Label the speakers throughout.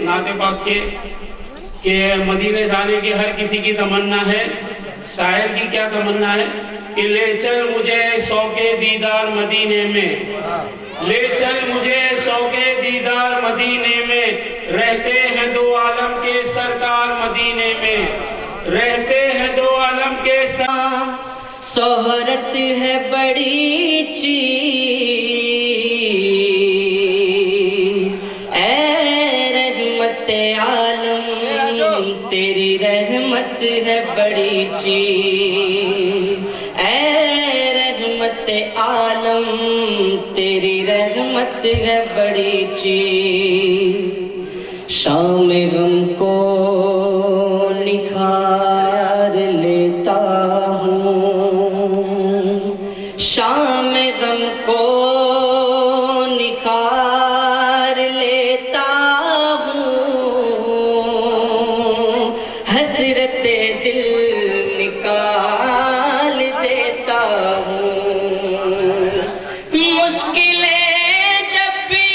Speaker 1: نعت پاک کے کہ مدینے جانے کی ہر کسی کی تمنا ہے. شاعر کی کیا تمنا ہے کہ لے چل مجھے شوق دیدار مدینے میں, لے چل مجھے شوق دیدار مدینے میں, رہتے ہیں دو عالم کے سرکار مدینے میں, رہتے ہیں دو عالم کے
Speaker 2: شہرت ہے بڑی چیز, اے رحمت عالم تیری رحمت ہے بڑی چیز, اے رحمت عالم تیری رحمت ہے بڑی چیز. شام غم کو نکھار لیتا ہوں, شام غم کو نکھار لیتا ہوں, حسرت دل نکال دیتا ہوں. مشکلیں جب بھی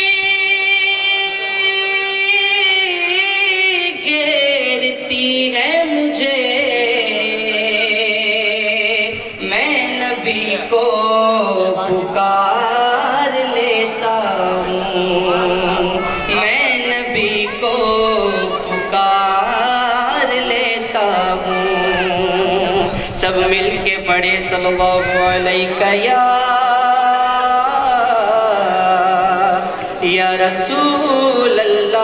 Speaker 2: گھیرتی ہے مجھے, میں نبی کو پکار لیتا ہوں, میں نبی کو پکار لیتا ہوں. سب مل کے پڑھے صلی اللہ علیہ یا رسول اللہ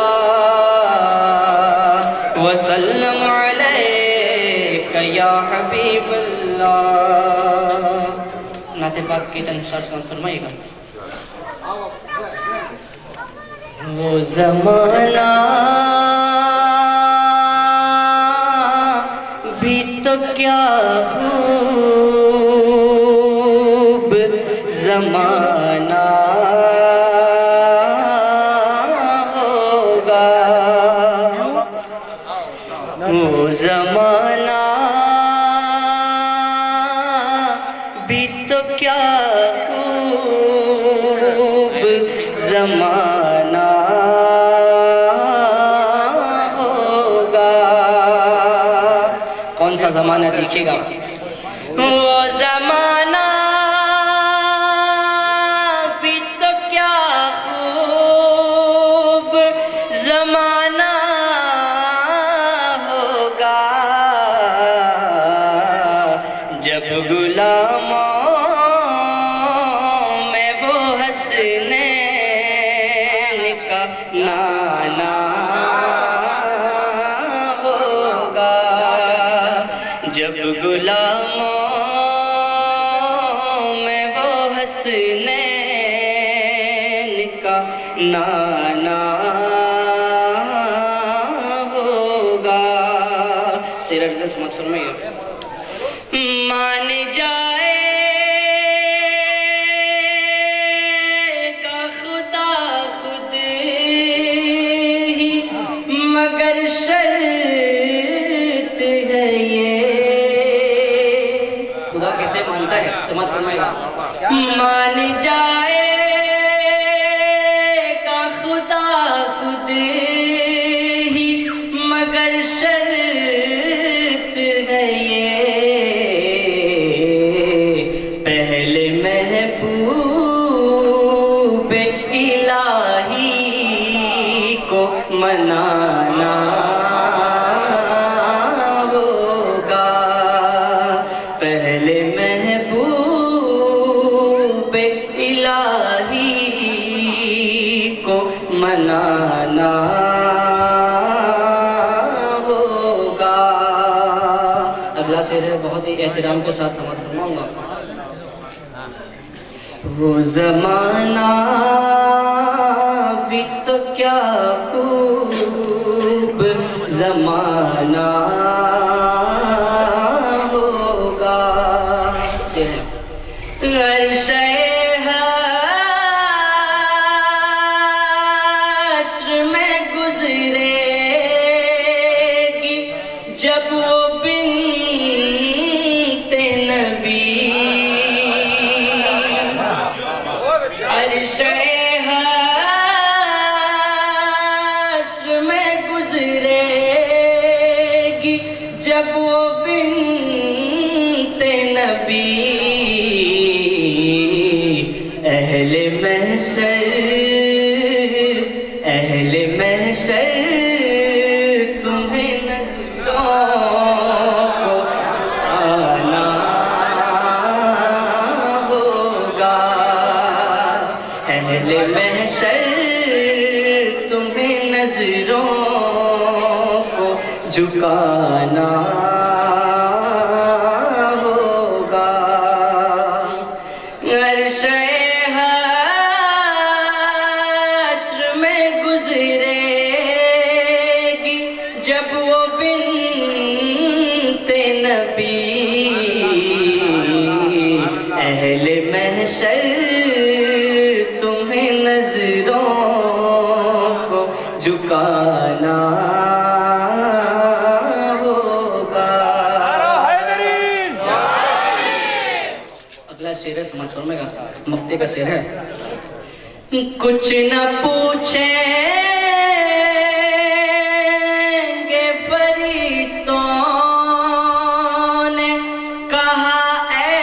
Speaker 2: وسلم علیہ یا حبیب اللہ. نعت پاک کی تنسات سمجھ فرمائیے گا. وہ زمانہ بھی تو کیا خوب زمانہ ہوگا, وہ زمانہ بھی تو کیا خوب زمانہ ہوگا. کون سا زمانہ دیکھے گا؟ وہ زمانہ بھی تو کیا خوب زمانہ ہوگا, جب غلاموں میں وہ حسنین کا نانا ہوگا, جب غلاموں میں وہ حسنین کا نانا ہوگا. سر عرض سمجھ فرمائیے. مان جائے گا خدا خود ہی مگر شرط ہے یہ. خدا کیسے مانتا ہے سمجھ فرمائے گا. مان جائے گا خدا خود ہی مگر شرط ہے یہ, پہلے محبوب الہی کو منانا ہوگا, پہلے محبوب الہی کو منانا ہوگا. اگلا شعر ہے بہت ہی احترام کے ساتھ سماعت فرماؤں گا. وہ زمانہ بھی تو کیا خوب زمانہ ہوگا, عرش حشر میں گزرے گی جب وہ بنت نبی, عرش حشر میں جب وہ بنت نبی اہل محشر تمہیں نظروں کو آنا ہوگا، اہل محشر تمہیں نظروں کو جھکانا ہوگا، عرش حشر میں گزرے گی جب وہ بنت نبی اہل محشر تمہیں نظروں کو جھکانا شیر ہے سمجھ فرمے گا، مفتی کا شیر ہے۔ کچھ نہ پوچھیں گے فرشتوں نے کہا اے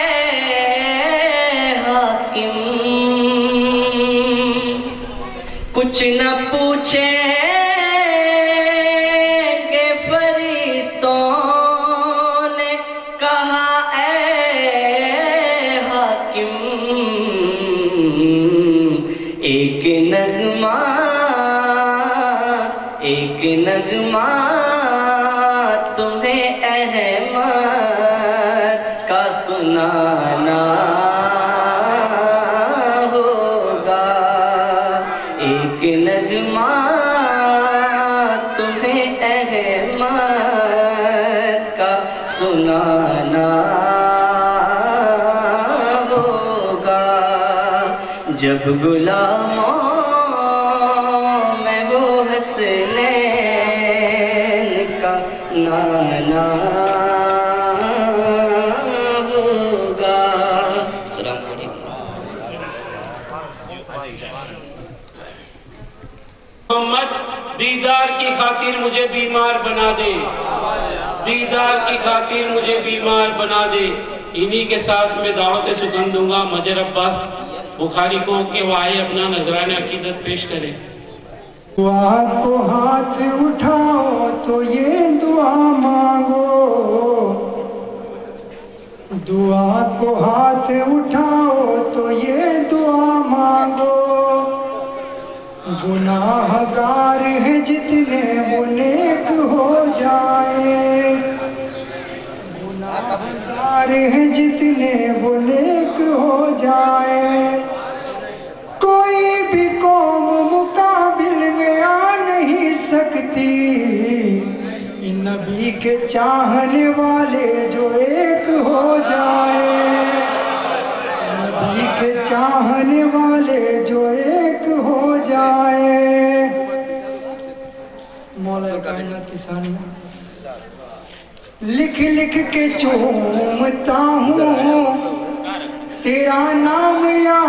Speaker 2: حاکم، کچھ نہ پوچھیں گے فرشتوں نے کہا ایک نغمہ تمہیں احمد کا سنانا ہوگا، ایک نغمہ تمہیں احمد کا سنانا ہوگا، جب غلاموں نانا ہوگا۔ السلام علیکم۔
Speaker 1: محمد دیدار کی خاطر مجھے بیمار بنا دے، دیدار کی خاطر مجھے بیمار بنا دے۔ انہی کے ساتھ میں دعوت سکن دوں گا مجر عباس بخاری کو کہ وہ آئے اپنا نذرانہ عقیدت پیش کرے۔
Speaker 3: دعا کو ہاتھ اٹھاؤ تو یہ دعا مانگو، دعا کو ہاتھ اٹھاؤ تو یہ دعا مانگو، گناہ گار ہیں جتنے وہ نیک ہو جائیں، گناہ گار ہیں جتنے وہ نیک ہو جائیں، کوئی بھی قوم مقابل میں آ نہیں سکتی ان نبی کے چاہنے والے جو ایک ہو جائیں، نبی کے چاہنے والے جو ایک ہو جائیں۔ مولا کائنات کی ثانیہ لکھ لکھ کے چومتا ہوں تیرا نام یا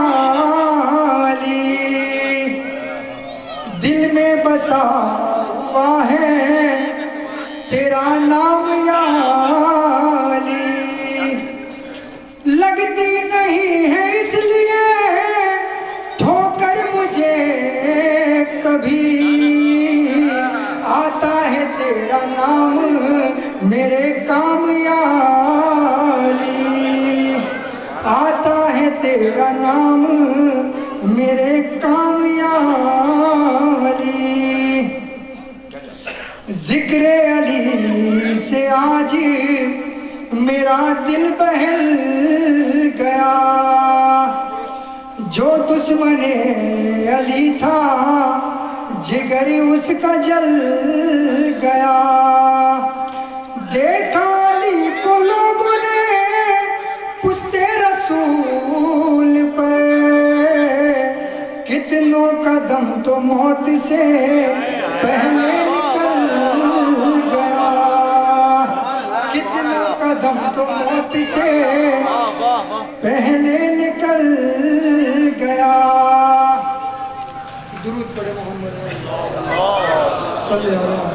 Speaker 3: علی، دل میں بسا ہوا ہے تیرا نام یا علی، لگتی نہیں ہے اس لیے ٹھوکر مجھے کبھی، آتا ہے تیرا نام میرے کام یا علی، آتا ہے تیرا نام میرے کام یا علی، ذکر علی سے آج میرا دل بہل گیا، جو دشمن علی تھا جگر اس کا جل گیا، دیکھا علی کو لوگوں نے پشتے رسول پر، کتنوں کا دم تو موت سے پہلے نکل گیا، کتنوں کا دم تو موت سے پہلے نکل گیا۔ درود پڑھے محمد صلی اللہ علیہ وسلم۔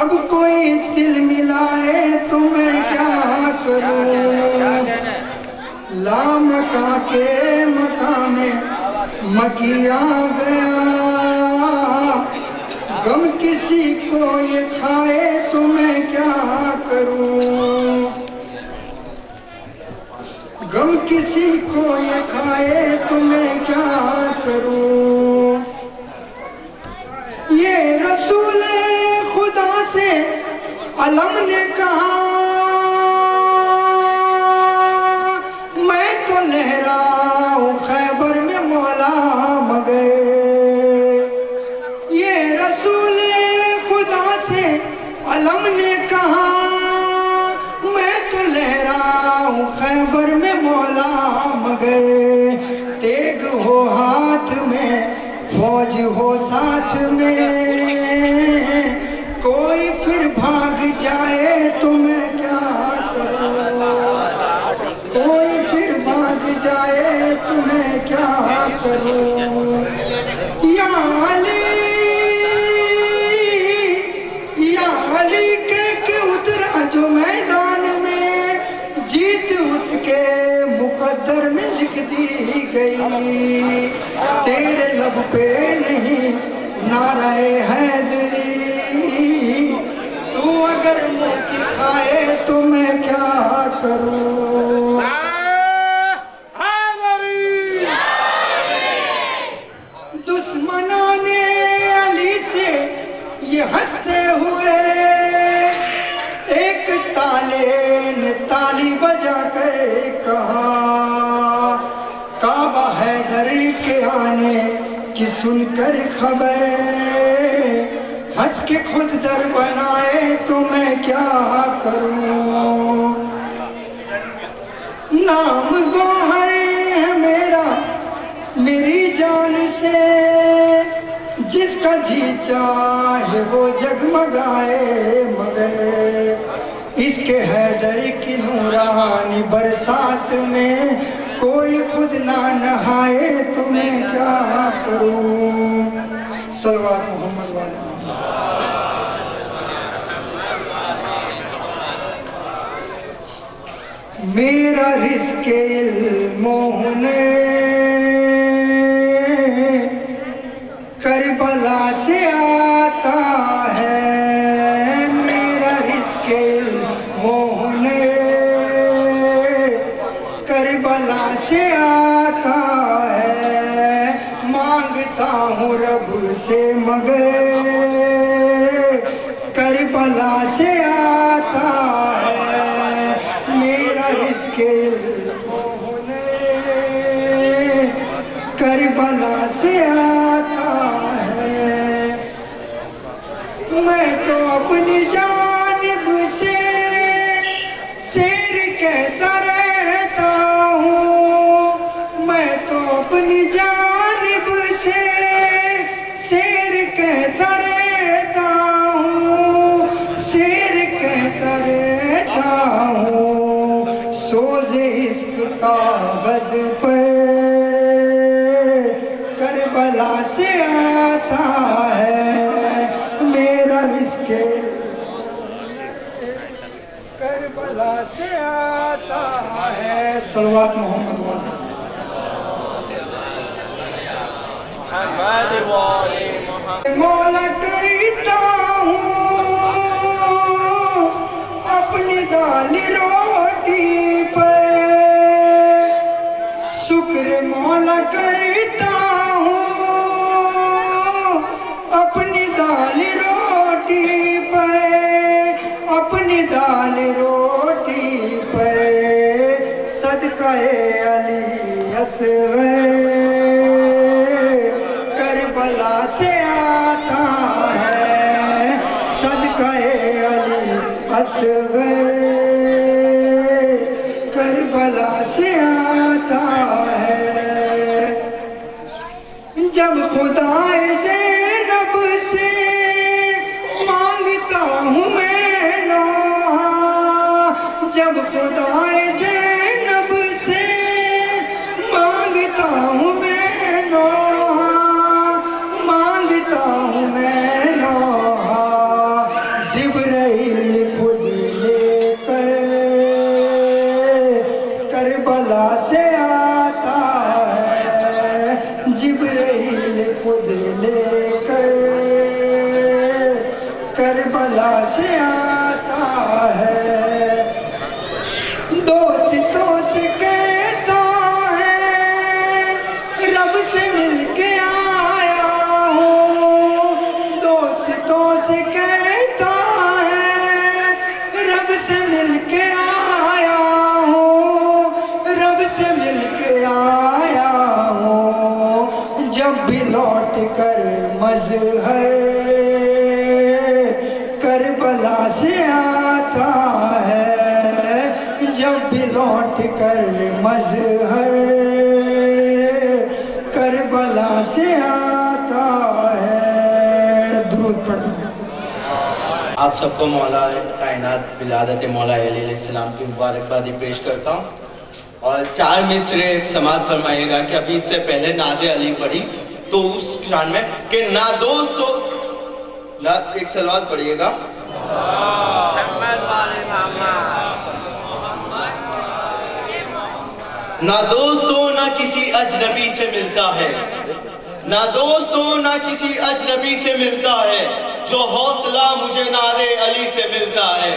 Speaker 3: اب کوئی دل ملائے تو میں کیا کروں، لامکا کے مقام مکی آ گیا، غم کسی کو یہ کھائے تو میں کیا کروں، غم کسی کو یہ کھائے تو میں کیا کروں، یہ رسول خدا سے علم نے کہا میں تو لہراؤں خیبر میں مولا مگر، یہ رسول خدا سے علم نے کہا میں تو لہراؤں خیبر میں مولا مگر، تیگ ہو ہاتھ میں فوج ہو ساتھ میں، کوئی پھر بھاگ جائے تو میں کیا کروں، کوئی پھر بھاگ جائے تو میں کیا کروں، یا علی کہہ کے اترا جو میدان میں، جیت اس کے مقدر میں لکھ دی گئی، تیرے لب پہ نہیں نعرہ حیدری، تو اگر موتی کھائے تو میں کیا کروں، دشمنان علی سے یہ ہنستے ہوئے، ایک تالے نے تالی بجا کر کہا، کعبہ حیدر کے آنے کی سن کر خبر، ہنس کے خود در بنائے تو میں کیا کروں، نام گوہر ہے میرا میری جان سے، جس کا جی چاہے وہ جگمگائے مگر، اس کے حیدر کی نورانی برسات میں کوئی خود نہ نہائے تو میں کیا کروں، صلوات محمد والا میرا رزق علم و ہنر کربلا سے آتا ہے، میرا رزق علم و ہنر کربلا سے آتا ہے، مانگتا ہوں رب سے مگر کربلا سے آتا ہے، میرا رزق علم و ہنر کربلا سے آتا ہے، میں تو اپنی جانب سے سیر کہتا رہتا ہوں، میں تو اپنی جانب سے سیر کہتا رہتا ہوں، سیر کہتا رہتا ہوں، سوز عشق کاغذ پر کربلا سے آتا ہے، میرا رزق کربلا سے آتا ہے، صلوات محمد والا مولا کرتا ہوں اپنی دال روٹی پر، شکر مولا کرتا ہوں اپنی دال روٹی پر، اپنی دال روٹی پر، صدقہ علی اصغر کربلا سے آتا ہے، صدقہ علی اصغر کربلا سے آتا ہے، جب خدا زینب سے مانگتا ہوں میں نوحہ، جب خدا زینب سے مانگتا ہوں میں نوحہ، مانگتا ہوں میں نوحہ، خود لے کر کربلا سے آتا ہے، جبرائیل خود لے کر کربلا سے آتا ہے، دوستوں سے کہتا ہے رب سے مل کے آیا ہوں، دوستوں سے کہتا ہے رب سے مل کے آیا ہوں، رب سے مل کے آیا ہوں، جب بھی لوٹ کر مظہر کربلا سے آتا ہے، جب بھی لوٹ کر مظہر کربلا سے آتا ہے۔ درود پڑھیں۔
Speaker 4: آپ سب کو مولا کائنات ولادت مولا علی علیہ السلام کی مبارکبادی پیش کرتا ہوں، اور 4 مصرے سماعت فرمائیے گا کہ ابھی اس سے پہلے نعت علی پڑھی تو اس شان میں کہ نہ دوستو، ایک سلوات پڑھیے گا، نہ دوستو نہ کسی اجنبی سے ملتا ہے، نہ دوستو نہ کسی اجنبی سے ملتا ہے، جو حوصلہ مجھے نعرے علی سے ملتا ہے،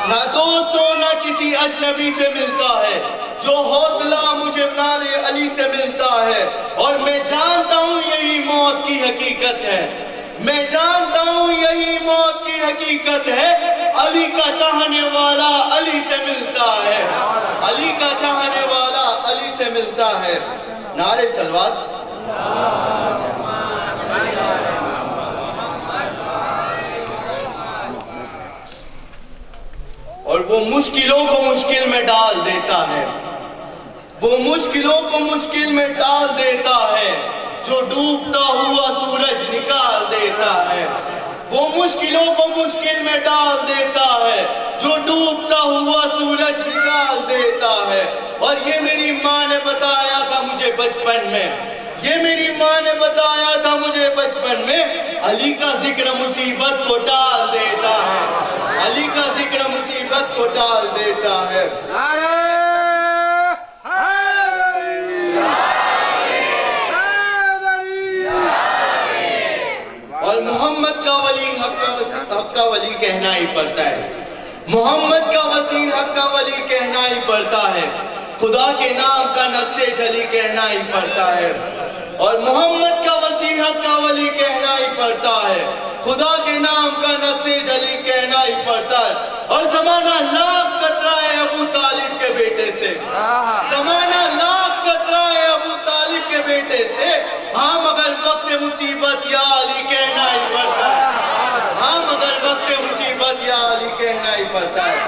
Speaker 4: نہ دوستو نہ کسی اجنبی سے ملتا ہے، جو حوصلہ مجھے نعرے علی سے ملتا ہے، اور میں جانتا ہوں یہی موت کی حقیقت ہے، میں جانتا ہوں یہی موت کی حقیقت ہے، علی کا چاہنے والا علی سے ملتا ہے، علی کا چاہنے والا علی سے ملتا ہے۔ نعرے سلوات۔ اور وہ مشکلوں کو مشکل میں ڈال دیتا ہے، وہ مشکلوں کو مشکل میں ڈال دیتا ہے، جو ڈوبتا ہوا سورج نکال دیتا ہے، وہ مشکلوں کو مشکل میں ڈال دیتا ہے، جو ڈوبتا ہوا سورج نکال دیتا ہے۔ اور یہ میری ماں نے بتایا تھا مجھے بچپن میں، یہ میری ماں نے بتایا تھا مجھے بچپن میں، علی کا ذکر مصیبت کو ڈال دیتا ہے، علی کا ذکر مصیبت کو ڈال دیتا ہے۔ اور محمد کا ولی حق کا ولی کہنا ہی پڑتا ہے، محمد کا وسیع حق کا ولی کہنا ہی پڑتا ہے، خدا کے نام کا نقشِ جلی کہنا ہی پڑتا ہے، اور محمد کا وسیع حق کا ولی کہنا ہی پڑتا ہے، خدا کے نام کا نقشِ جلی کہنا ہی پڑتا ہے۔ اور زمانہ لاکھ کترائے ابو طالب کے بیٹے سے، زمانہ لاکھ کترائے ابو طالب کے بیٹے سے، ہاں مگر وقت مصیبت یا علی کہنا ہی پڑتا ہے، ہاں مگر وقت مصیبت یا علی کہنا ہی پڑتا ہے۔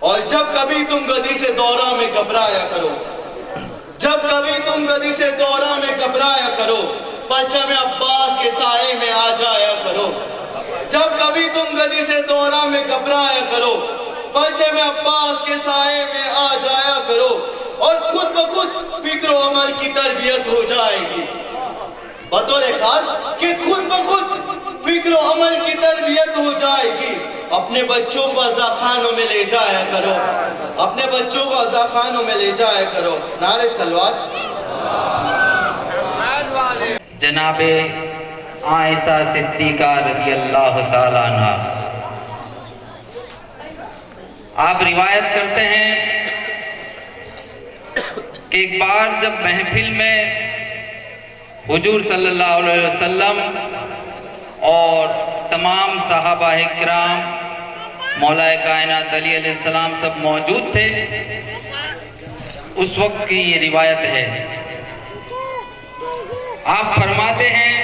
Speaker 4: اور جب کبھی تم گدی سے دورہ میں گھبرایا کرو، جب کبھی تم گدی سے دورہ میں گھبرایا کرو، پرچم عباس کے سائے میں آ جایا کرو، جب کبھی تم گدی سے دورہ میں گھبرایا کرو، پرچم عباس کے سائے میں آ جایا کرو، اور خود بخود فکر و عمل کی تربیت ہو جائے گی، بطور خاص کہ خود بخود فکر و عمل کی تربیت ہو جائے گی۔ اپنے بچوں کو عزاخانوں میں لے جایا کرو، اپنے بچوں کو عزاخانوں میں لے جایا کرو۔ نعرہ سلوات۔
Speaker 5: جناب عائشہ صدیقہ رضی اللہ تعالیٰ عنہ، آپ روایت کرتے ہیں کہ ایک بار جب محفل میں حضور صلی اللہ علیہ وسلم اور تمام صحابہ کرام، مولا کائنات علی علیہ السلام سب موجود تھے، اس وقت کی یہ روایت ہے، آپ فرماتے ہیں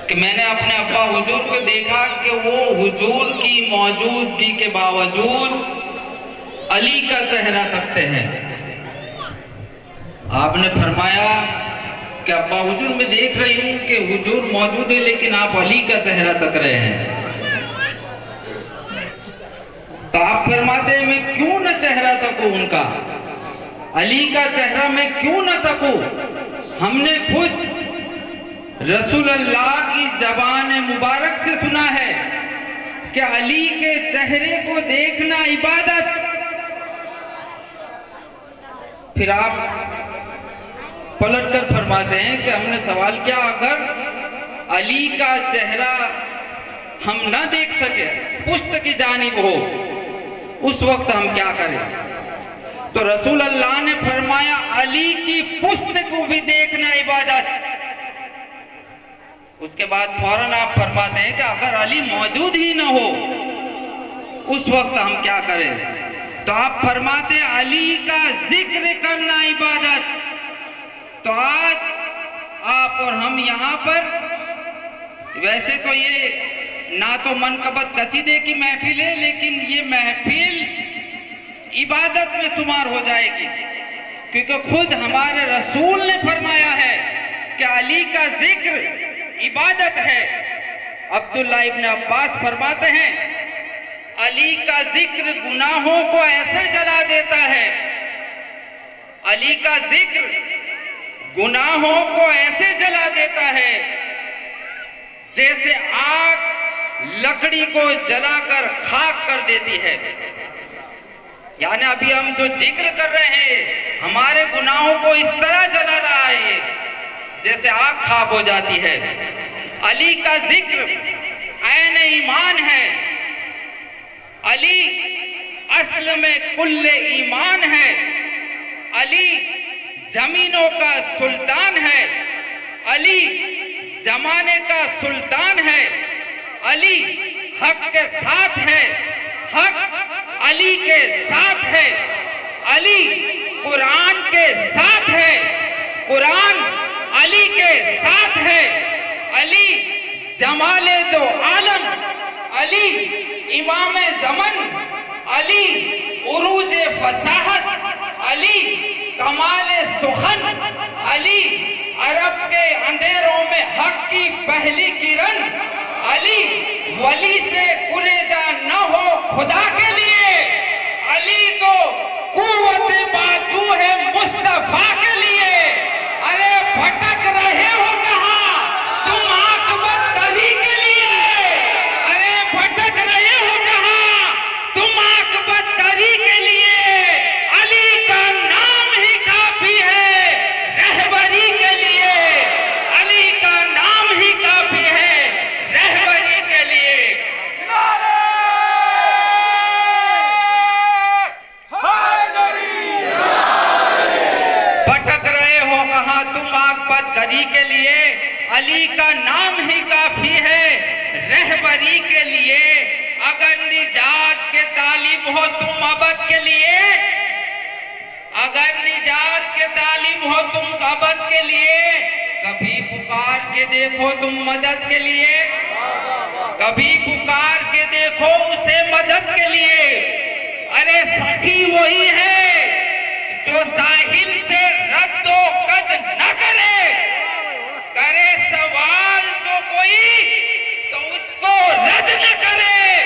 Speaker 5: کہ میں نے اپنے ابا حضور کو دیکھا کہ وہ حضور کی موجودگی کے باوجود علی کا چہرہ تکتے ہیں۔ آپ نے فرمایا کہ ابا حضور میں دیکھ رہی ہوں کہ حضور موجود ہے لیکن آپ علی کا چہرہ تک رہے ہیں، تو آپ فرماتے ہیں میں کیوں نہ چہرہ تکوں ان کا، علی کا چہرہ میں کیوں نہ تکوں؟ ہم نے خود رسول اللہ کی زبان مبارک سے سنا ہے کہ علی کے چہرے کو دیکھنا عبادت. پھر آپ پلٹ کر فرماتے ہیں کہ ہم نے سوال کیا اگر علی کا چہرہ ہم نہ دیکھ سکے, پشت کی جانب ہو, اس وقت ہم کیا کریں؟ تو رسول اللہ نے فرمایا علی کی پشت کو بھی دیکھنا عبادت. اس کے بعد فوراً آپ فرماتے ہیں کہ اگر علی موجود ہی نہ ہو اس وقت ہم کیا کریں؟ تو آپ فرماتے ہیں علی کا ذکر کرنا عبادت. تو آج آپ اور ہم یہاں پر, ویسے تو یہ نہ تو منقبت قصیدے کی محفل ہے, لیکن یہ محفل عبادت میں شمار ہو جائے گی, کیونکہ خود ہمارے رسول نے فرمایا ہے کہ علی کا ذکر عبادت ہے. عبداللہ ابن عباس فرماتے ہیں علی کا ذکر گناہوں کو ایسے جلا دیتا ہے, علی کا ذکر گناہوں کو ایسے جلا دیتا ہے جیسے آگ لکڑی کو جلا کر خاک کر دیتی ہے. یعنی ابھی ہم جو ذکر کر رہے ہیں ہمارے گناہوں کو اس طرح جلا رہا ہے جیسے آگ خاک ہو جاتی ہے. علی کا ذکر عین ایمان ہے, علی اصل میں کل ایمان ہے, علی زمینوں کا سلطان ہے, علی زمانے کا سلطان ہے, علی حق کے ساتھ ہے, حق علی کے ساتھ ہے, علی قرآن کے ساتھ ہے, قرآن علی کے ساتھ ہے, علی جمال دو عالم, علی امام زمن, علی عروج فصاحت, علی کمال سخن, علی عرب کے اندھیروں میں حق کی پہلی کرن, علی ولی سے گریزا نہ ہو خدا کے لیے, علی تو قوت بازو ہے مصطفیٰ کے لیے. ارے بھٹک رہے ہو کہاں تم عاقبت علی کے لیے, ارے بھٹک رہے ہو کہاں تم عاقبت علی کے لیے. علی کا نام ہی کافی ہے رہبری کے لیے, علی کا نام ہی کافی ہے رہبری کے لیے. بھٹک رہے ہو کہاں تم عاقبت علی کے لیے, علی کا نام ہی کافی ہے رہبری کے لیے. اگر نجات کے طالب ہو تم ابد کے لیے, اگر نجات کے طالب ہو تم ابد کے لیے, کبھی پکار کے دیکھو تم مدد کے لیے, کبھی پکار کے دیکھو اسے مدد کے لیے. ارے سخی وہی ہے جو ساحل سے رد و قد نہ کرے, کرے سوال جو کوئی تو اس کو رد نہ کرے.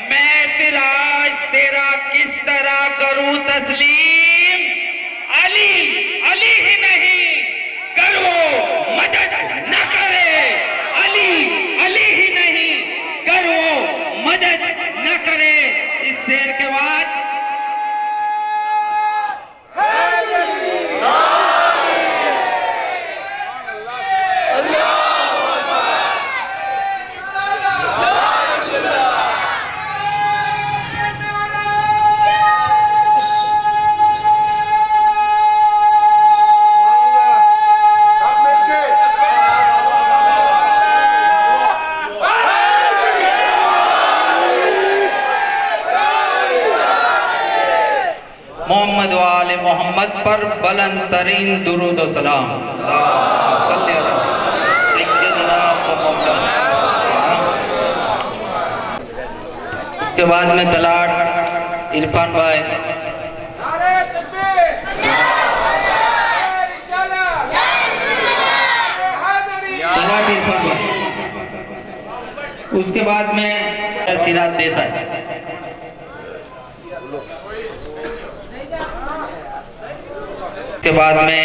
Speaker 5: میں تیرا کس طرح کروں تسلیم, علی علی ہی نہیں گر وہ مدد نہ کرے, علی علی ہی نہیں گر وہ مدد نہ کرے. اس شعر کے بعد محمد و آل محمد پر بلند ترین درود و سلام. اس کے بعد میں تلاٹ عرفان بھائی. تلاٹ عرفان بھائی. اس کے بعد میں سراج دیسائی. کے بعد میں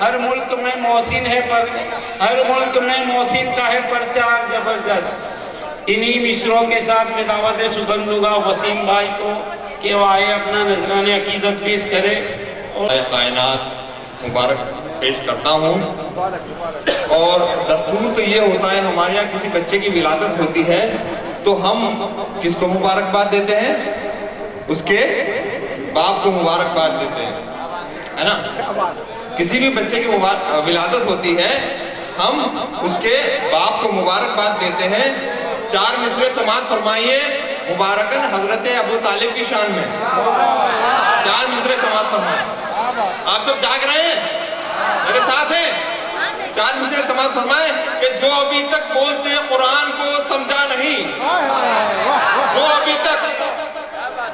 Speaker 1: ہر ملک میں محسن ہے پر ہر ملک میں محسن کا ہے پرچار زبردست. انہی مصروں کے ساتھ میں دعوت سخن دوں گا وسیم بھائی کو کہ وہ آئے اپنا نذرانِ عقیدت پیش کرے.
Speaker 6: کائنات مبارک پیش کرتا ہوں. اور دستور تو یہ ہوتا ہے ہمارے یہاں کسی بچے کی ولادت ہوتی ہے تو ہم کس کو مبارکباد دیتے ہیں؟ اس کے باپ کو مبارکباد دیتے ہیں, ہے نا. کسی بھی بچے کی ولادت ہوتی ہے ہم اس کے باپ کو مبارکباد دیتے ہیں. 4 مصرے سماعت فرمائیے مبارکن حضرت ابو طالب کی شان میں. 4 مصرے سماعت فرمائیں. آپ سب جاگ رہے ہیں؟ میرے ساتھ ہیں؟ 4 مصرے سماعت فرمائیں کہ جو ابھی تک بولتے قرآن کو سمجھا نہیں,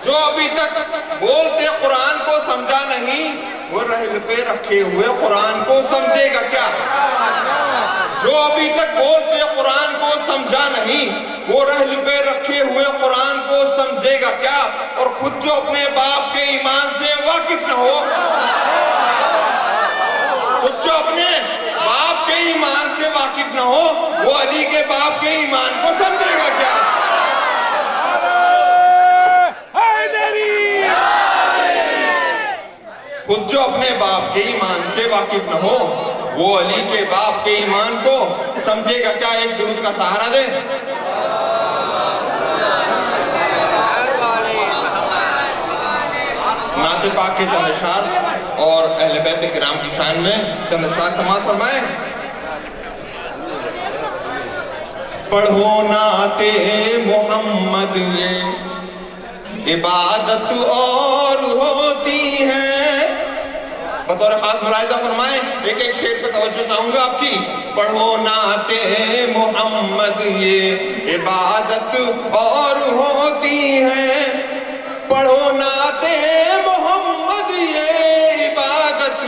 Speaker 6: جو ابھی تک بولتے قرآن کو سمجھا نہیں, وہ رحل پہ رکھے ہوئے قرآن کو سمجھے گا کیا؟ جو ابھی تک بولتے قرآن کو سمجھا نہیں, وہ رحل پہ رکھے ہوئے قرآن کو سمجھے گا کیا؟ اور خود جو اپنے باپ کے ایمان سے واقف نہ ہو, خود جو اپنے باپ کے ایمان سے واقف نہ ہو, وہ علی کے باپ کے ایمان کو سمجھے گا کیا؟ خود جو اپنے باپ کے ایمان سے واقف نہ ہو, وہ علی کے باپ کے ایمان کو سمجھے گا کیا؟ ایک درود کا سہارا دیں. نعت پاک کے چند اشعار اور اہل بیت کرام کی شان میں چند اشعار سماعت فرمائیں. پڑھو نعت محمد یہ عبادت اور ہوتی ہے. بطور خاص ملاحظہ فرمائیں, ایک ایک شعر پہ توجہ چاہوں گا آپ کی. پڑھو نعت محمد یہ عبادت اور ہوتی ہے. پڑھو نعت محمد یہ عبادت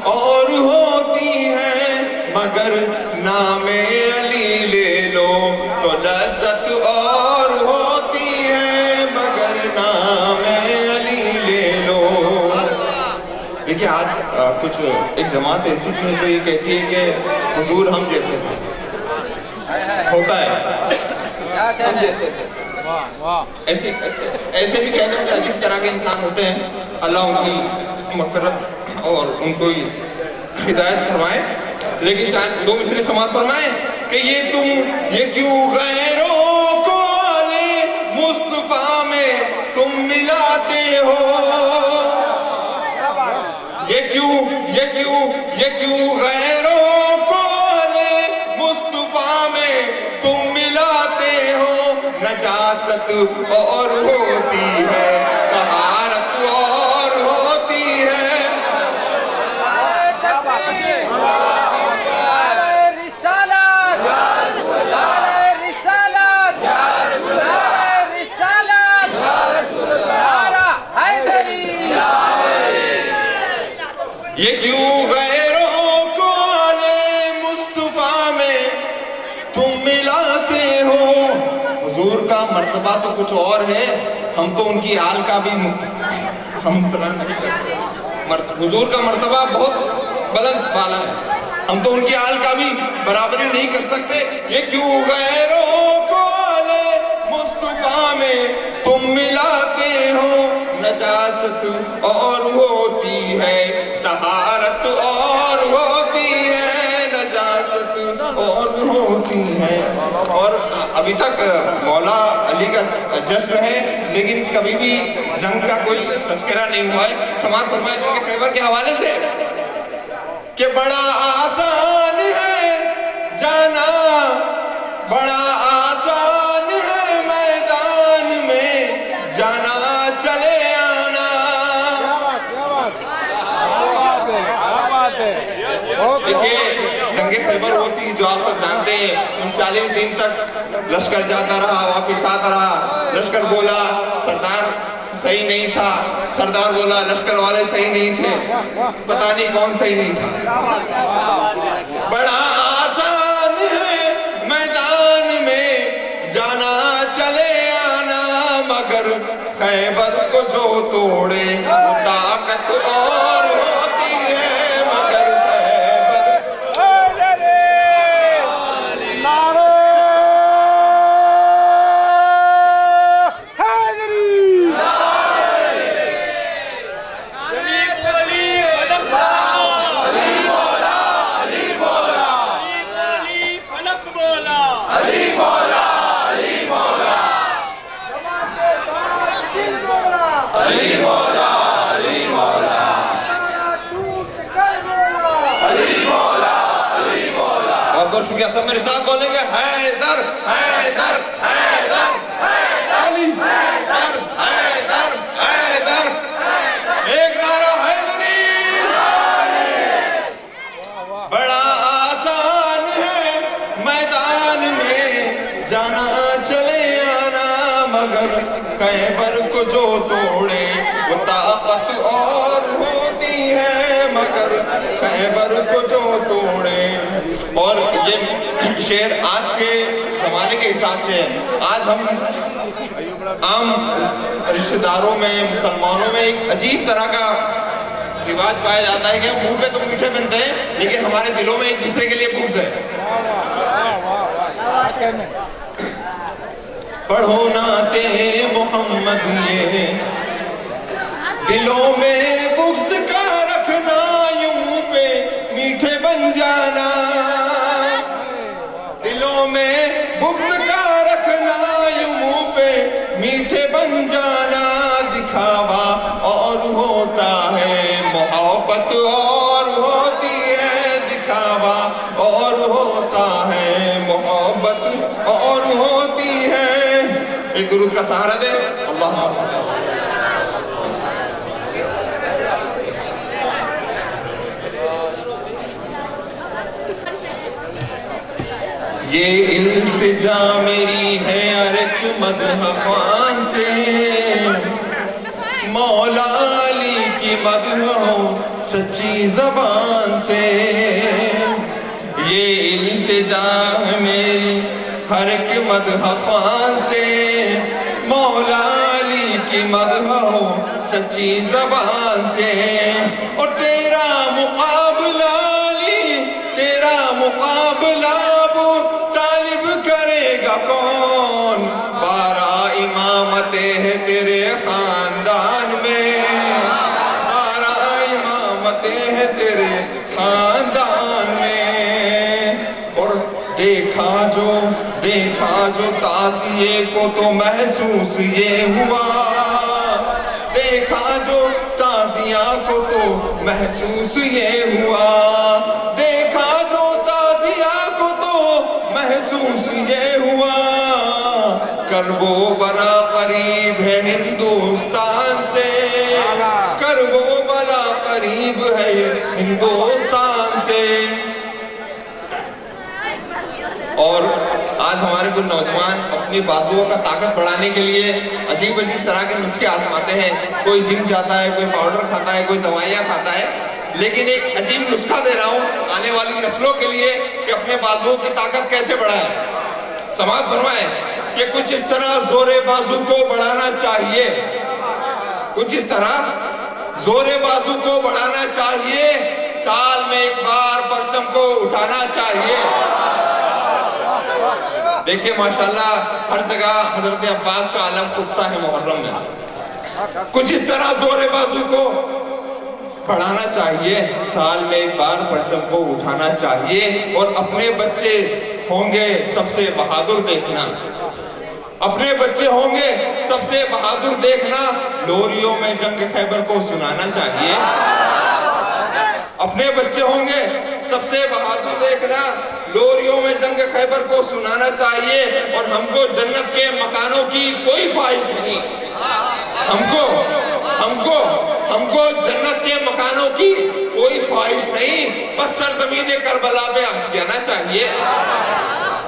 Speaker 6: اور ہوتی ہے. مگر نام علی لے لو تو لذت اور ہوتی ہے. مگر نام علی لے لو. دیکھیں آج کچھ ایک جماعت ایسی تھی جو یہ کہتی ہے کہ حضور ہم جیسے تھے. ہوتا ہے ہم جیسے تھے. ایسے بھی کہتے ہیں کہ عجیب طرح کے انسان ہوتے ہیں. اللہ ان کی مغفرت اور ان کو ہدایت فرمائے. لیکن 2 مصرے سماعت فرمائیں کہ یہ کیوں غیروں کو علی مصطفیٰ میں تم ملاتے ہو. یہ کیوں غیروں کو علی مصطفیٰ میں تم ملاتے ہو. نجاست اور ہوتی ہے, طہارت اور ہوتی ہے. یہ کیوں غیروں کو علی مصطفیٰ میں تم ملاتے ہو. حضور کا مرتبہ تو کچھ اور ہے, ہم تو ان کی آل کا بھی ہم سلام نہیں کرتے. حضور کا مرتبہ بہت بلند بالا ہے, ہم تو ان کی آل کا بھی برابری نہیں کر سکتے. یہ کیوں غیروں کو علی مصطفیٰ میں تم ملاتے ہو. نجاست اور ہوتی ہے, طہارت اور ہوتی ہے. نجاست اور ہوتی ہے. اور ابھی تک مولا علی کا جشن ہے لیکن کبھی بھی جنگ کا کوئی تذکرہ نہیں ہوا ہے. سماعت فرمائیں جن کے خیبر کے حوالے سے کہ بڑا آسان ہے جانا, بڑا آسان ہے میدان میں جانا چلے آنا. دیکھیے جنگ خیبر ہوتی جو آپ سب جانتے ہیں, 39 دن تک لشکر جاتا رہا, واپس آتا رہا. لشکر بولا سردار صحیح نہیں تھا, سردار بولا لشکر والے صحیح نہیں تھے, پتہ نہیں کون صحیح نہیں تھا. بڑا آسان ہے میدان میں جانا چلے آنا, مگر خیبر کو جو توڑے وہ طاقت اور ہوتی ہے. مگر شکریہ. سب میرے ساتھ بولیں گے حیدر حیدر حیدر علی حیدر حیدر حیدر. ایک نعرہ حیدری. بڑا آسان ہے میدان میں جانا چلے آنا، مگر خیبر کو جو توڑے وہ طاقت اور ہوتی ہے، مگر خیبر کو جو توڑے. اور یہ شعر آج کے زمانے کے حساب سے ہے. آج ہم عام رشتہ داروں میں، مسلمانوں میں ایک عجیب طرح کا رواج پایا جاتا ہے کہ منہ پہ تو میٹھے بنتے ہیں لیکن ہمارے دلوں میں ایک دوسرے کے لیے بغض ہے. پڑھو نعتِ محمد یہ دلوں میں بغض کا رکھنا، یوں منہ پہ میٹھے بن جانا. دلوں میں بغض کا رکھنا، یوں منہ پہ میٹھے بن جانا. دکھاوا اور ہوتا ہے محبت اور ہوتی ہے، دکھاوا اور ہوتا ہے محبت اور ہوتی ہے. ایک درود کا سہارا دے. اللہ یہ التجا میری ہے ہر ایک مدح خوان سے، مولا علی کی مدح ہو سچی زبان سے. یہ التجا میری ہر ایک مدح خوان سے، مولا علی کی مدح ہو سچی زبان سے. اور تیرا مقابلہ علی، تیرا مقابلہ ابو طالب کرے گا کون؟ 12 امامتیں ہیں تیرے خاندان میں، 12 امامتیں ہیں تیرے خاندان میں. اور دیکھا جو تعزیے کو تو محسوس یہ ہوا، دیکھا جو تعزیہ کو تو محسوس یہ ہوا، دیکھا جو تعزیہ کو تو محسوس یہ ہوا. کربو بلا قریب ہے ہندوستان سے، کربو بلا قریب ہے ہندوستان سے. اور آج ہمارے کچھ نوجوان اپنی بازوؤں کا طاقت بڑھانے کے لیے عجیب طرح کے نسخے آزماتے ہیں. کوئی جم جاتا ہے، کوئی پاؤڈر کھاتا ہے، کوئی دوائیاں کھاتا ہے. لیکن ایک عجیب نسخہ دے رہا ہوں آنے والی نسلوں کے لیے کہ اپنے بازوؤں کی طاقت کیسے بڑھائیں. سماعت فرمائیں کہ کچھ اس طرح زور بازو کو بڑھانا چاہیے، کچھ اس طرح زور بازو کو بڑھانا چاہیے، سال میں ایک بار پرچم کو اٹھانا چاہیے. دیکھیں ماشاءاللہ ہر جگہ حضرت عباس کا علم اٹھتا ہے محرم میں. کچھ اس طرح زور بازو کو بڑھانا چاہیے، سال میں ایک بار پرچم کو اٹھانا چاہیے. اور اپنے بچے ہوں گے سب سے بہادر دیکھنا، اپنے بچے ہوں گے سب سے بہادر دیکھنا، لوریوں میں جنگ خیبر کو سنانا چاہیے. اپنے بچے ہوں گے سب سے بہادر دیکھنا، لوریوں میں جنگ خیبر کو سنانا چاہیے. اور ہم کو جنت کے مکانوں کی کوئی خواہش نہیں، ہم کو جنت کے مکانوں کی کوئی خواہش نہیں، بس سرزمین کربلا پہ آشیانہ چاہیے،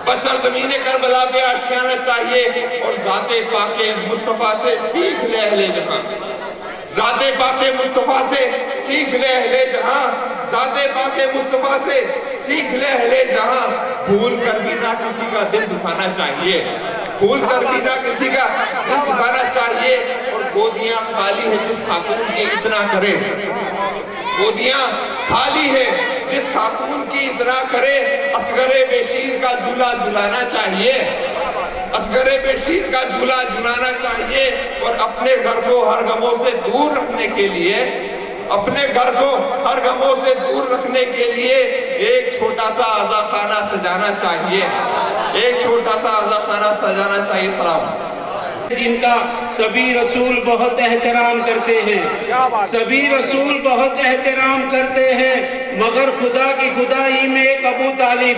Speaker 6: بس سرزمین کربلا پہ آشیانہ چاہیے. اور ذات پاک مصطفیٰ سے سیکھ لے اہل جہاں، ذات پاک مصطفیٰ سے سیکھ لے اہل جہاں، ذات پاک مصطفیٰ سے سیکھ لے اہل جہاں. بھول کر بھی نہ کسی کا دل دکھانا چاہیے، بھول کر بھی نہ کسی کا دل دکھانا چاہیے. اور گودیاں خالی ہے جس خاتون کی اتنا کرے، گودیاں خالی ہے جس خاتون کی اتنا کرے. اصغر بشیر کا جھولا جھلانا چاہیے، اصغر بشیر کا جھولا جھلانا چاہیے. اور اپنے گھر کو ہر غموں سے دور رکھنے کے لیے، اپنے گھر کو ہر غموں سے دور رکھنے کے لیے ایک چھوٹا سا عزا خانہ سجانا چاہیے، ایک چھوٹا سا عزا خانہ سجانا چاہیے. سلام.
Speaker 1: جن کا سبھی رسول بہت احترام کرتے ہیں، سبھی رسول بہت احترام کرتے ہیں، مگر خدا کی خدائی میں ایک ابو طالب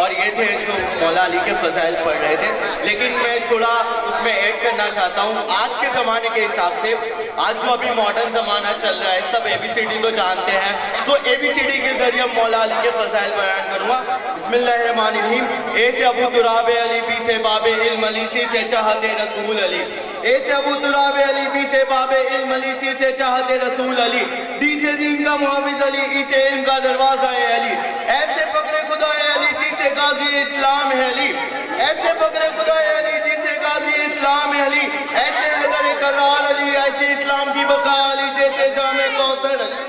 Speaker 4: اور یہ تھے جو مولا علی کے فضائل پڑھ رہے تھے، لیکن میں تھوڑا اس میں ایڈ کرنا چاہتا ہوں آج کے زمانے کے حساب سے۔ آج جو ابھی ماڈرن زمانہ چل رہا ہے، سب ABCD تو جانتے ہیں، تو ABCD کے ذریعے مولا علی کے فضائل بیان کروں گا۔ بسم اللہ الرحمن الرحیم۔ اے سے ابو تراب علی، بی سے باب علم علی، سی سے چاہت رسول علی۔ اے سے ابو تراب علی، بی سے باب علم علی، سی سے چاہت رسول علی، ڈی سے دین کا محافظ علی، ای سے علم کا دروازہ ہے علی، ایف سے فقر خدا ہے علی، جی سے غازی اسلام ہے علی، ایف سے فقر خدا ہے علی، جی سے غازی اسلام ہے علی، ایسے حیدر کرار علی، ایسے اسلام کی بقا علی، جیسے جامع کوثر علی،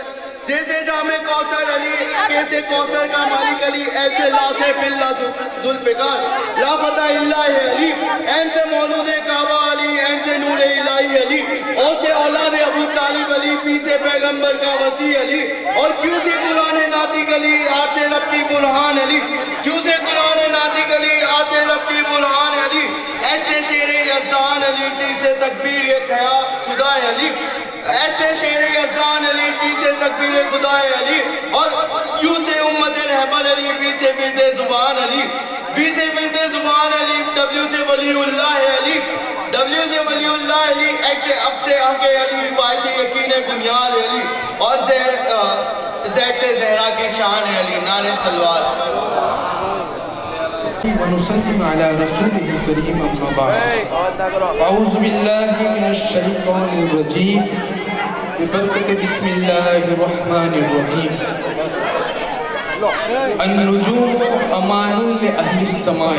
Speaker 4: جیسے جامع کوثر علی، کیسے کوثر کا مالک علی، ایسے لا سیف اللہ ذوالفقار، لا فتح اللہ علی، این سے مولود کعبہ علی، این سے نور الہی علی، او سے اولاد ابو طالب علی، پی سے پیغمبر کا وسیع علی، اور کیوں سے قرآن ناطق علی، آر سے رب کی برہان علی، کیوں سے قرآن ناطق علی، آر سے رب کی برہان علی، ایسے شیر یزدان علی، ٹی سے تکبیر خیا خدا علی، ایسے شیر یزدان علی، ٹی سے تکبیر خدا علی، اور یوں سے امت رہبر علی، بی سے ورد زبان علی، بی سے ورد زبان علی، ڈبلیو سے ولی اللہ علی، ڈبلیو سے ولی اللہ علی، ایک سے اب سے آگے علی، وائی سے یقین بنیاد علی، اور زید سے زہرا کی شان علی۔ نعرہ صلوات۔
Speaker 7: ونسلم على رسوله الكريم أما بعد أعوذ بالله من الشيطان الرجيم ببركة بسم الله الرحمن الرحيم النجوم أمان لأهل السماء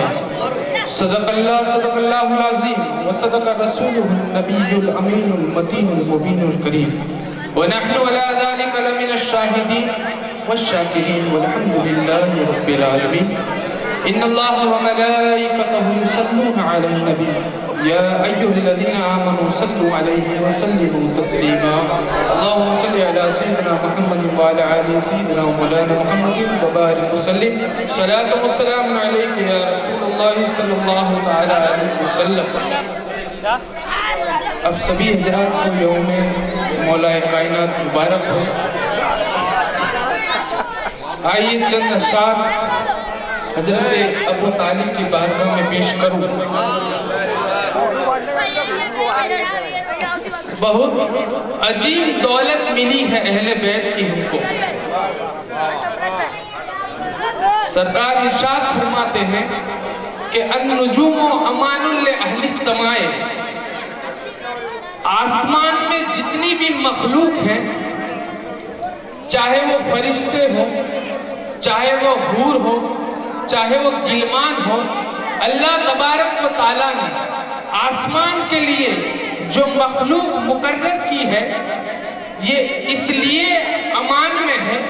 Speaker 7: صدق الله العظيم وصدق رسوله النبي الأمين المتين المبين الكريم ونحن على ذلك لمن الشاهدين والشاكرين والحمد لله رب العالمين إن الله وملائكته يصلون على النبي يا أيها الذين آمنوا صلوا عليه وسلموا تسليما اللهم صل على سيدنا محمد وعلى آل سيدنا مولانا محمد وبارك وسلم صلاة والسلام عليك يا رسول الله صلى الله تعالى عليه وسلم۔ اب سبھی حضرات کو یوم مولا کائنات مبارک ہو۔ آئیے چند اشعار حضرت ابو طالب کی بارگاہ میں پیش کروں۔ بہت عجیب دولت ملی ہے اہل بیت کی ہم کو۔ سرکار ارشاد فرماتے ہیں کہ النجوم امان لأہل السماء، آسمان میں جتنی بھی مخلوق ہے، چاہے وہ فرشتے ہو، چاہے وہ حور ہو، چاہے وہ غلمان ہو، اللہ تبارک و تعالیٰ نے آسمان کے لیے جو مخلوق مقرر کی ہے، یہ اس لیے امان میں ہے،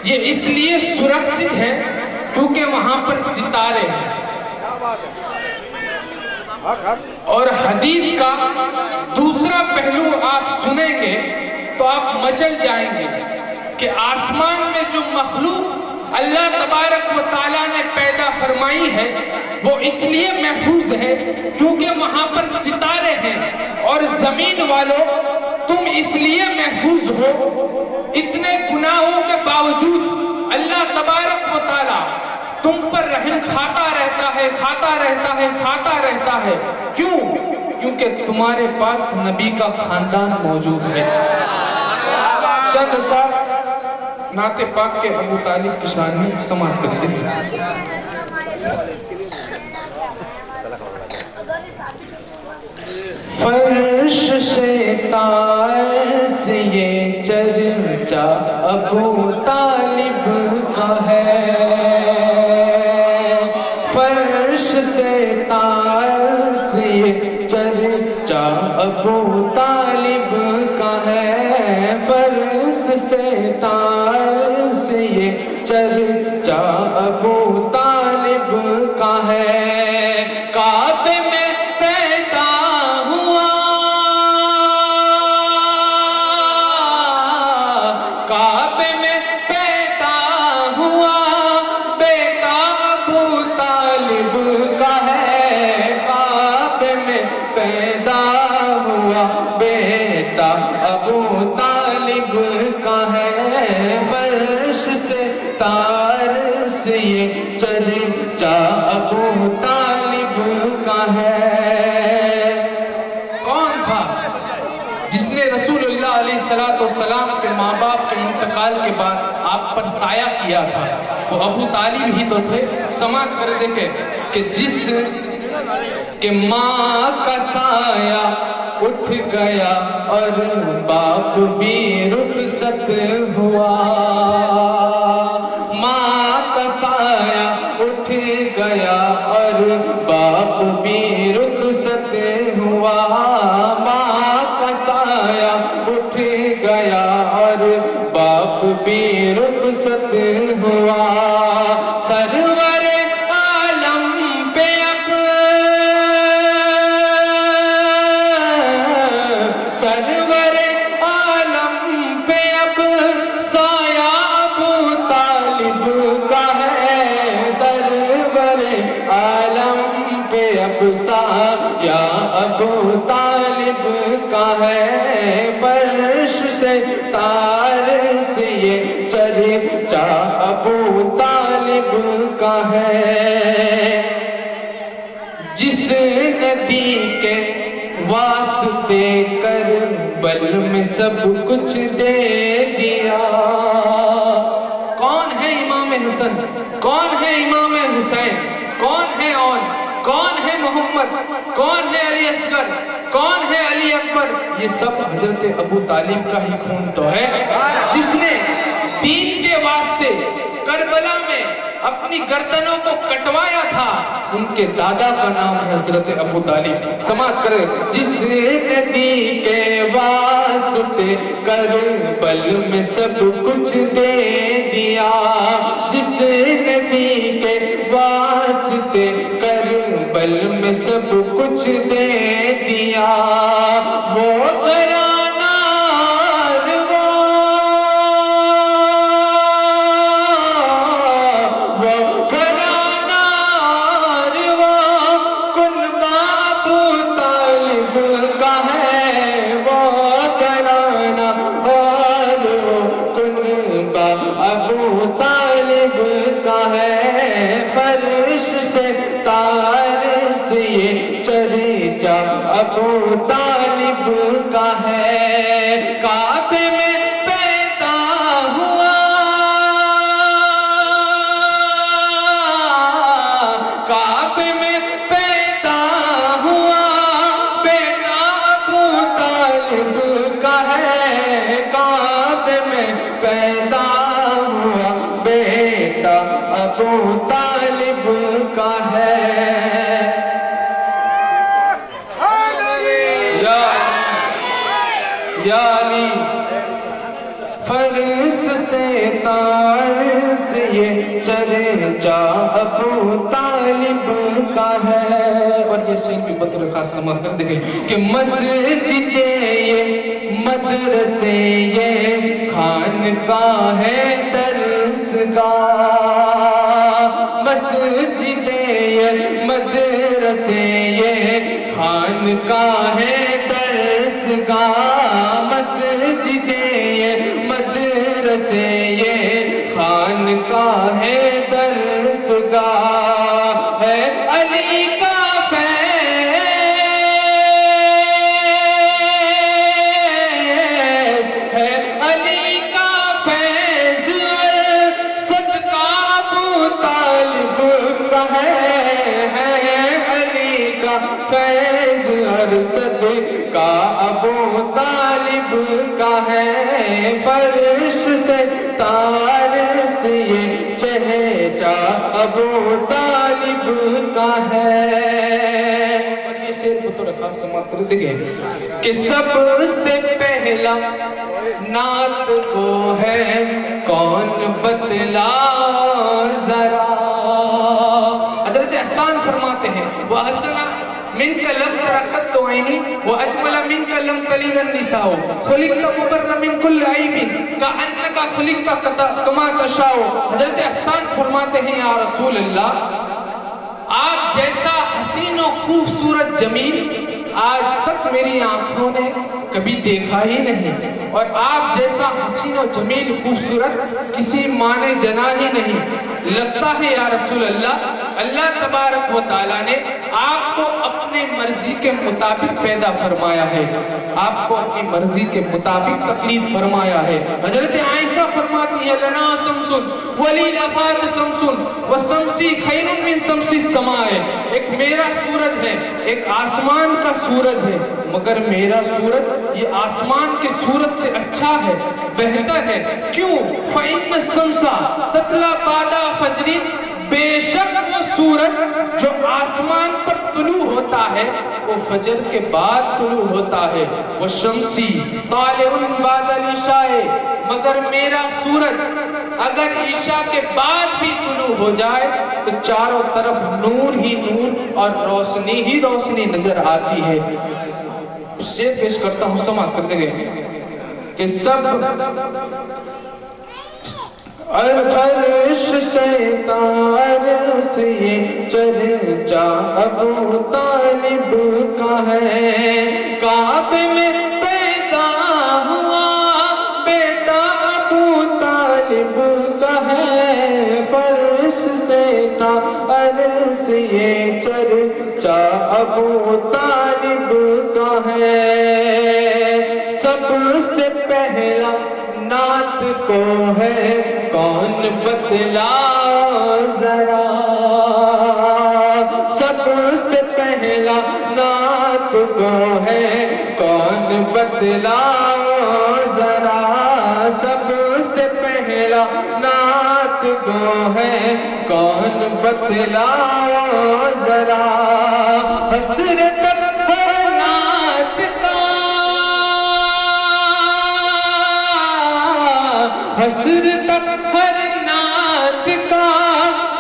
Speaker 7: یہ اس لیے سرکشت ہے کیونکہ وہاں پر ستارے ہیں۔ اور حدیث کا دوسرا پہلو آپ سنیں گے تو آپ مچل جائیں گے کہ آسمان میں جو مخلوق اللہ تبارک و تعالیٰ نے پیدا فرمائی ہے وہ اس لیے محفوظ ہے کیونکہ وہاں پر ستارے ہیں، اور زمین والوں تم اس لیے محفوظ ہو، اتنے گناہوں کے باوجود اللہ تبارک و تعالیٰ تم پر رحم کھاتا رہتا ہے، کھاتا رہتا ہے، کھاتا رہتا ہے۔ کیوں؟ کیونکہ تمہارے پاس نبی کا خاندان موجود ہے۔ چند صاحب نعت پاک کے ابو طالب کی شان میں سماعت کرتے ہیں۔ فرش سے تار سے یہ چرچا ابو طالب کا ہے، فرش سے تار سے یہ چرچا ابو طالب کا ہے، فرش سے تار سے یہ چرچا ابو طالب کا ہے۔ کعبے میں پیدا ہوا نے رسول اللہ علیہ السلام کے ماں باپ کے انتقال کے بعد آپ پر سایہ کیا تھا، وہ ابو طالب ہی تو تھے۔ سماعت کر دیکھیں کہ جس کہ ماں کا سایہ اٹھ گیا اور باپ بھی رخصت ہوا، ماں کا سایہ اٹھ گیا اور باپ بھی رخصت ہوا، ماں کا سایہ اٹھ گیا اور باپ بھی رخصت ہوا۔ سرور عالم پہ اب سرور عالم پہ اب سایہ ابو طالب کا ہے، سرور عالم پہ اب سایہ ابو طالب کا ہے، فرش سے تار سے یہ چرچا ابو طالب کا ہے۔ جس ندی کے واسطے کربل میں سب کچھ دے دیا، کون ہے امام حسن، کون ہے امام حسین، کون ہے کون ہے محمد، کون ہے علی اصغر، کون ہے علی اکبر؟ یہ سب حضرت ابو طالب کا ہی خون تو ہے، جس نے دین کے واسطے کربلا میں اپنی گردنوں کو کٹوایا تھا، ان کے دادا کا نام ہے حضرت ابو طالب۔ سماعت کرے، جس ندی کے واسطے کربل میں سب کچھ دے دیا، جس ندی کے واسطے کربل میں سب کچھ دے دیا، وہ ترانہ ابو طالب کا ہے، فرش سے تار سے یہ چرچا ابو طالب کا ہے۔ کعبے میں پیدا ہوا، کعبے میں پیدا ہوا بیٹا ابو طالب کا ہے، کعبے میں پیدا ہوا بیٹا ابو طالب کا ہے۔ یا علی فرش سے تار سے یہ چرچا ابو طالب کا ہے۔ اور یہ شعر بھی بطور خاص سماعت کر دیکھیں کہ مسجد یہ مدرسے یہ خانقاہ ہے درسگاہ، مسجد یہ مدرسے یہ خانقاہ ہے درسگاہ، مسجد یہ مدرسے یہ خانقاہ ہے درسگاہ، ہے علی کا فیض اور صدقہ ابو طالب کا ہے، فرش سے تار سے یہ چہچا ابو طالب کا ہے۔ اور یہ شعر کو تو رکھا سماعت کر دیکھیں کہ سب سے پہلا نعت وہ ہے کون بتلا ذرا، حضرت احسان فرماتے ہیں وہ حسنا منك لم ترقت عيني واجمل منك لم تلد النساء خلقت مبرا من كل عيب كأنك خلقت كما تشاء۔ حضرت احسان فرماتے ہیں یا رسول اللہ، آپ جیسا حسین و خوبصورت جمیل آج تک میری آنکھوں نے کبھی دیکھا ہی نہیں، اور آپ جیسا حسین و جمیل خوبصورت کسی ماں نے جنا ہی نہیں۔ لگتا ہے یا رسول اللہ اللہ تبارک و تعالیٰ نے آپ کو اپنے مرضی کے مطابق پیدا فرمایا ہے، آپ کو اپنی مرضی کے مطابق تقلید فرمایا ہے۔ حضرت عائشہ فرماتی ہے لنا سمسن ولی لفات سمسن وسمسی خیر من سمسی السماء، ایک میرا سورج ہے، ایک آسمان کا سورج ہے، مگر میرا سورج یہ آسمان کے سورج سے اچھا ہے، بہتر ہے۔ کیوں؟ فَإِنَّ الشَّمْسَ تَطْلَعُ بَعْدَ فَجْرٍ، بے شک وہ سورج جو آسمان پر طلوع ہوتا ہے وہ فجر کے بعد طلوع ہوتا ہے۔ وَالشَّمْسِ طَالِعٌ بَعْدَ الْعِشَاءِ، مگر میرا سورج اگر عشاء کے بعد بھی طلوع ہو جائے تو چاروں طرف نور ہی نور اور روشنی ہی روشنی نظر آتی ہے۔ شعر پیش کرتا ہوں، سماعت کرتے گئے کہ سب عرش شیطان سے یہ چرچا ابو طالب کا ہے، کعبے میں پیدا ہوا بیٹا ابو طالب کا ہے، فرش شیطان سے یہ چرچا ابو طالب کا ہے۔ سب سے پہلا نعت کو ہے کون بتلا ذرا، سب سے پہلا نعت کو ہے کون بتلا ذرا، سب سے پہلا نعت کو ہے کون بتلا ذرا، حسرت ہر نعت کا، حسرت ہر نعت کا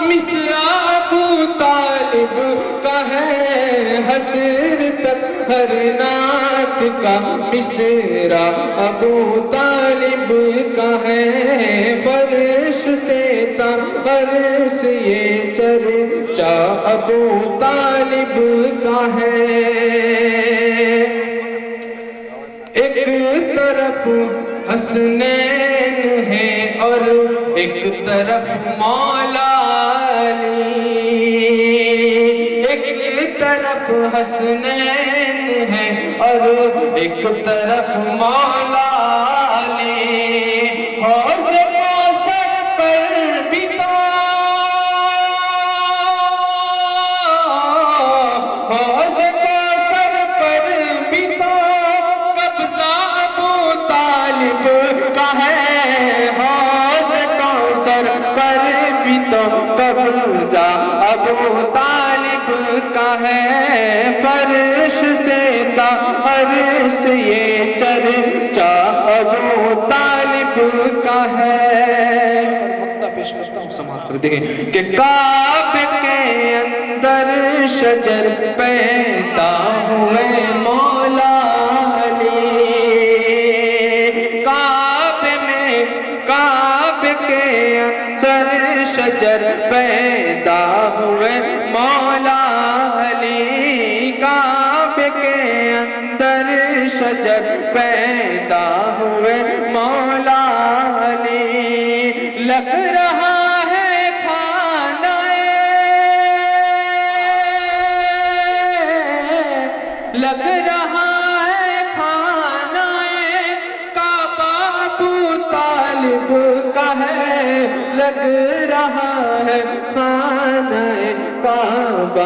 Speaker 7: مصرع ابو طالب کا ہے، حسرت ہر نعت کا مصرع ابو طالب کا ہے، فرش سے فرش یہ چرچا ابو طالب کا ہے۔ ایک طرف حسنین ہے اور ایک طرف مولا علی، ایک طرف حسنین ہے اور ایک طرف مولا علی، حوض کوثر پر بھی تو، حوض کوثر پر بھی تو قبضہ ابو طالب کا ہے، حوض کوثر پر بھی تو قبضہ ابو طالب کا ہے، فرش سے عرش یہ چرچا ابو طالب کا ہے۔ پیش کرتا ہوں، سماعت کر دیں کہ کعبے کے اندر شجر پیدا ہوئے مولا علی، کعبے کے اندر شجر پیدا ہوئے مولا علی، کعبے کے اندر شجر پیدا ہوئے مولا علی، لگ رہا ہے کھانا، لگ رہا ہے کھانا کعبہ ابو طالب کا ہے، لگ رہا ہے کھانا کعبہ